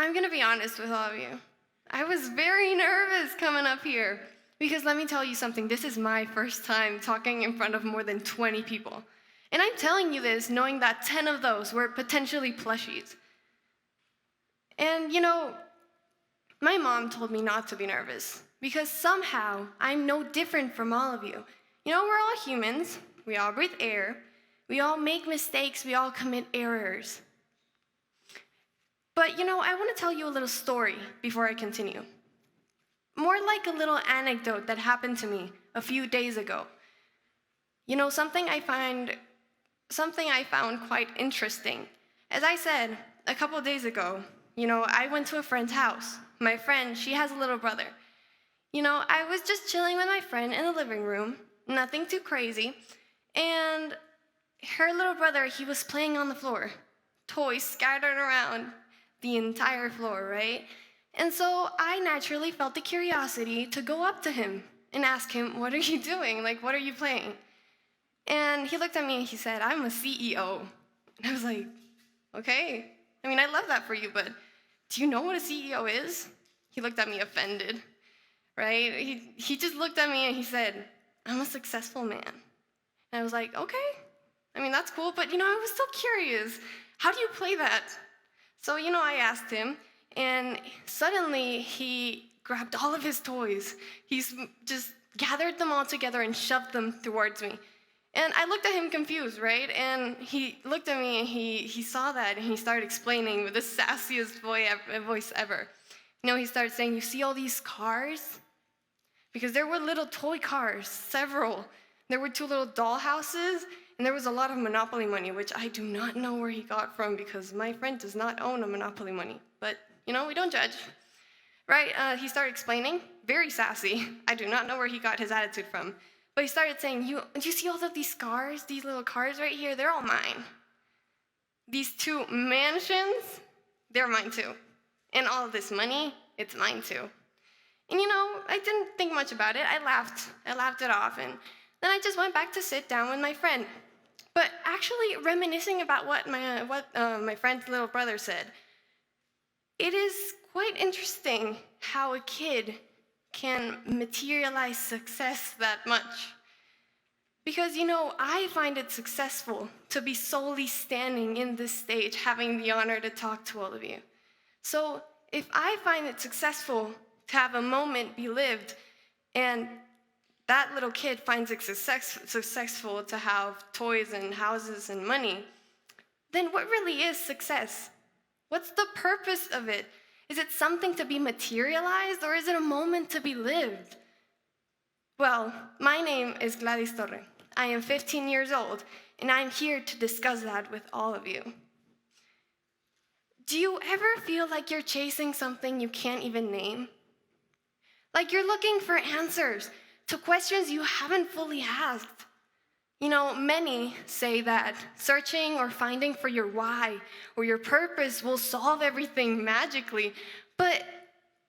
I'm gonna be honest with all of you. I was very nervous coming up here because let me tell you something, this is my first time talking in front of more than 20 people. And I'm telling you this knowing that 10 of those were potentially plushies. And my mom told me not to be nervous because somehow I'm no different from all of you. We're all humans, we all breathe air, we all make mistakes, we all commit errors. But I want to tell you a little story before I continue. More like a little anecdote that happened to me a few days ago. Something I found quite interesting. As I said, a couple of days ago, I went to a friend's house. My friend, she has a little brother. I was just chilling with my friend in the living room, nothing too crazy, and her little brother, he was playing on the floor, toys scattered around the entire floor, right? And so I naturally felt the curiosity to go up to him and ask him, what are you doing? What are you playing? And he looked at me and he said, I'm a CEO. And I was like, okay. I love that for you, but do you know what a CEO is? He looked at me offended, right? He just looked at me and he said, I'm a successful man. And I was like, okay. That's cool, but I was so curious. How do you play that? So, I asked him, and suddenly he grabbed all of his toys. He's just gathered them all together and shoved them towards me. And I looked at him confused, right? And he looked at me and he saw that and he started explaining with the sassiest voice ever. He started saying, you see all these cars? Because there were little toy cars, several. There were 2 little doll houses, and there was a lot of Monopoly money, which I do not know where he got from because my friend does not own a Monopoly money. But, we don't judge, right? He started explaining, very sassy. I do not know where he got his attitude from. But he started saying, do you see all of these cars, these little cars right here? They're all mine. These 2 mansions, they're mine too. And all of this money, it's mine too. And I didn't think much about it. I laughed it off, and then I just went back to sit down with my friend. But actually reminiscing about what my friend's little brother said, it is quite interesting how a kid can materialize success that much. Because, I find it successful to be solely standing in this stage, having the honor to talk to all of you. So if I find it successful to have a moment be lived, and that little kid finds it successful to have toys and houses and money, then what really is success? What's the purpose of it? Is it something to be materialized, or is it a moment to be lived? Well, my name is Gladyz Torre. I am 15 years old, and I'm here to discuss that with all of you. Do you ever feel like you're chasing something you can't even name? Like you're looking for answers to questions you haven't fully asked. Many say that searching or finding for your why or your purpose will solve everything magically. But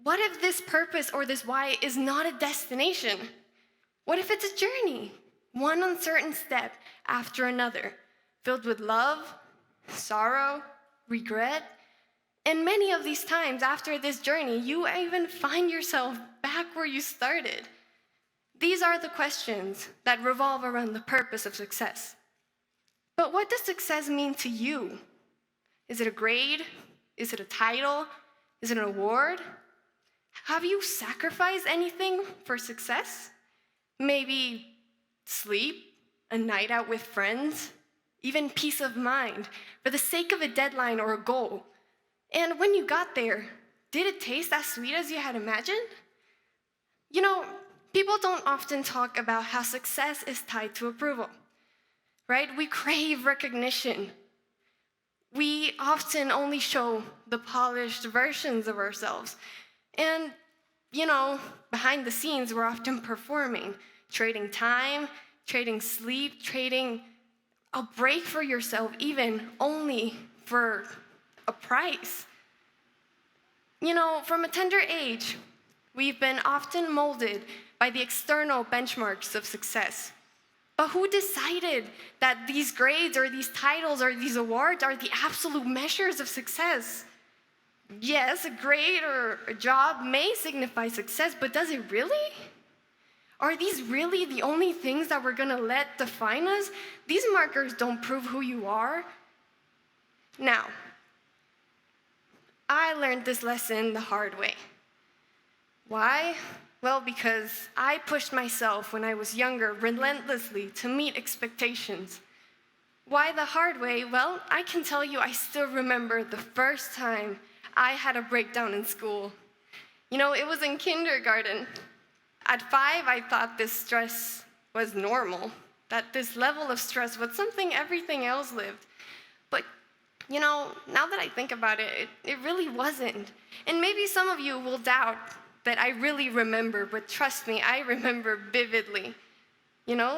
what if this purpose or this why is not a destination? What if it's a journey, one uncertain step after another, filled with love, sorrow, regret? And many of these times after this journey, you even find yourself back where you started. These are the questions that revolve around the purpose of success. But what does success mean to you? Is it a grade? Is it a title? Is it an award? Have you sacrificed anything for success? Maybe sleep, a night out with friends, even peace of mind for the sake of a deadline or a goal. And when you got there, did it taste as sweet as you had imagined? People don't often talk about how success is tied to approval, right? We crave recognition. We often only show the polished versions of ourselves. And, behind the scenes, we're often performing, trading time, trading sleep, trading a break for yourself, even only for a price. From a tender age, we've been often molded by the external benchmarks of success. But who decided that these grades or these titles or these awards are the absolute measures of success? Yes, a grade or a job may signify success, but does it really? Are these really the only things that we're gonna let define us? These markers don't prove who you are. Now, I learned this lesson the hard way. Why? Well, because I pushed myself when I was younger relentlessly to meet expectations. Why the hard way? Well, I can tell you I still remember the first time I had a breakdown in school. It was in kindergarten. At 5, I thought this stress was normal, that this level of stress was something everything else lived. But, now that I think about it, it really wasn't. And maybe some of you will doubt that I really remember, but trust me, I remember vividly.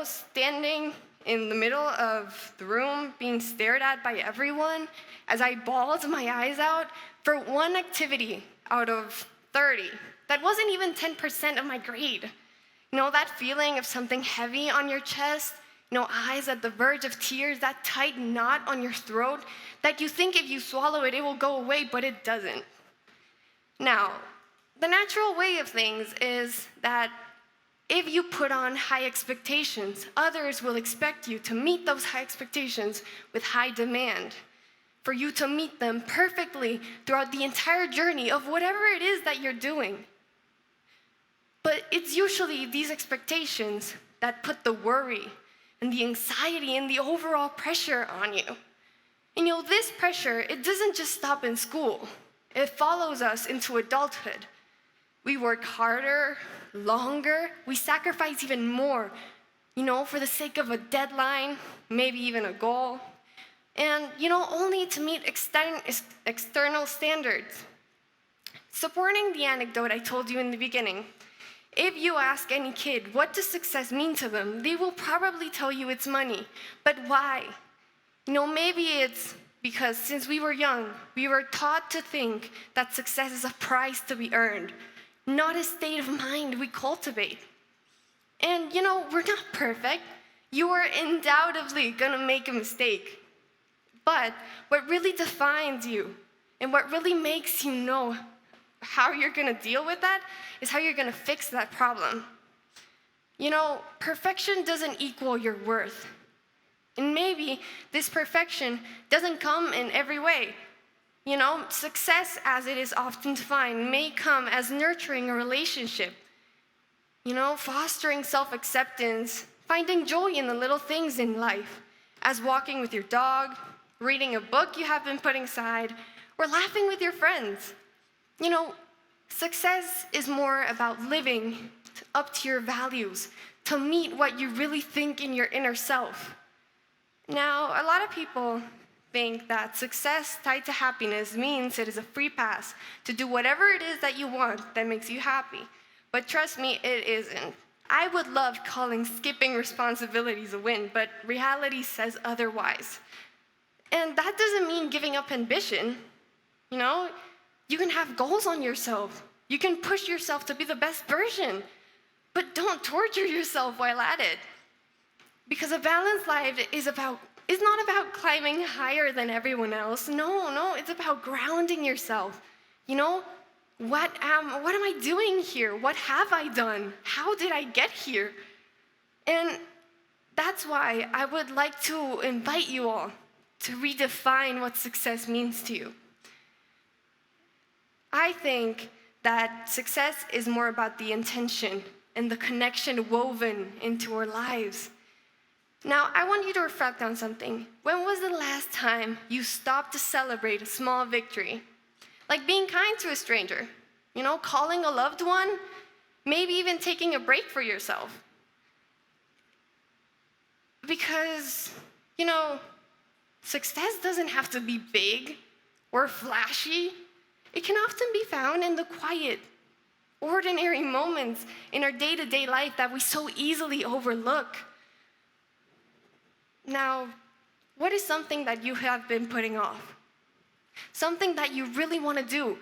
Standing in the middle of the room, being stared at by everyone, as I bawled my eyes out for one activity out of 30. That wasn't even 10% of my grade. That feeling of something heavy on your chest, eyes at the verge of tears, that tight knot on your throat, that you think if you swallow it, it will go away, but it doesn't. Now, the natural way of things is that if you put on high expectations, others will expect you to meet those high expectations with high demand, for you to meet them perfectly throughout the entire journey of whatever it is that you're doing. But it's usually these expectations that put the worry and the anxiety and the overall pressure on you. And this pressure, it doesn't just stop in school. It follows us into adulthood. We work harder, longer, we sacrifice even more, for the sake of a deadline, maybe even a goal, and, only to meet external standards. Supporting the anecdote I told you in the beginning, if you ask any kid what does success mean to them, they will probably tell you it's money. But why? Maybe it's because since we were young, we were taught to think that success is a prize to be earned, not a state of mind we cultivate. And we're not perfect. You are undoubtedly gonna make a mistake. But what really defines you and what really makes you know how you're gonna deal with that is how you're gonna fix that problem. Perfection doesn't equal your worth. And maybe this perfection doesn't come in every way. Success as it is often defined may come as nurturing a relationship, fostering self-acceptance, finding joy in the little things in life, as walking with your dog, reading a book you have been putting aside, or laughing with your friends. Success is more about living up to your values, to meet what you really think in your inner self. Now, a lot of people think that success tied to happiness means it is a free pass to do whatever it is that you want that makes you happy. But trust me, it isn't. I would love calling skipping responsibilities a win, but reality says otherwise. And that doesn't mean giving up ambition. You can have goals on yourself. You can push yourself to be the best version, but don't torture yourself while at it. Because a balanced life is not about climbing higher than everyone else. No, it's about grounding yourself. What am I doing here? What have I done? How did I get here? And that's why I would like to invite you all to redefine what success means to you. I think that success is more about the intention and the connection woven into our lives. Now, I want you to reflect on something. When was the last time you stopped to celebrate a small victory? Like being kind to a stranger, calling a loved one, maybe even taking a break for yourself. Because, success doesn't have to be big or flashy. It can often be found in the quiet, ordinary moments in our day-to-day life that we so easily overlook. Now, what is something that you have been putting off? Something that you really want to do,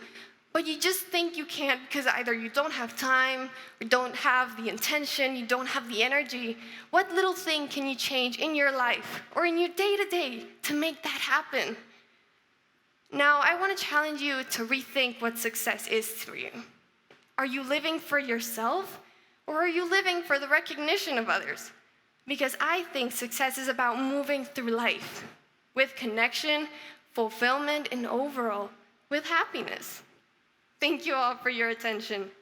but you just think you can't because either you don't have time, or don't have the intention, you don't have the energy. What little thing can you change in your life or in your day-to-day to make that happen? Now, I want to challenge you to rethink what success is for you. Are you living for yourself, or are you living for the recognition of others? Because I think success is about moving through life with connection, fulfillment, and overall, with happiness. Thank you all for your attention.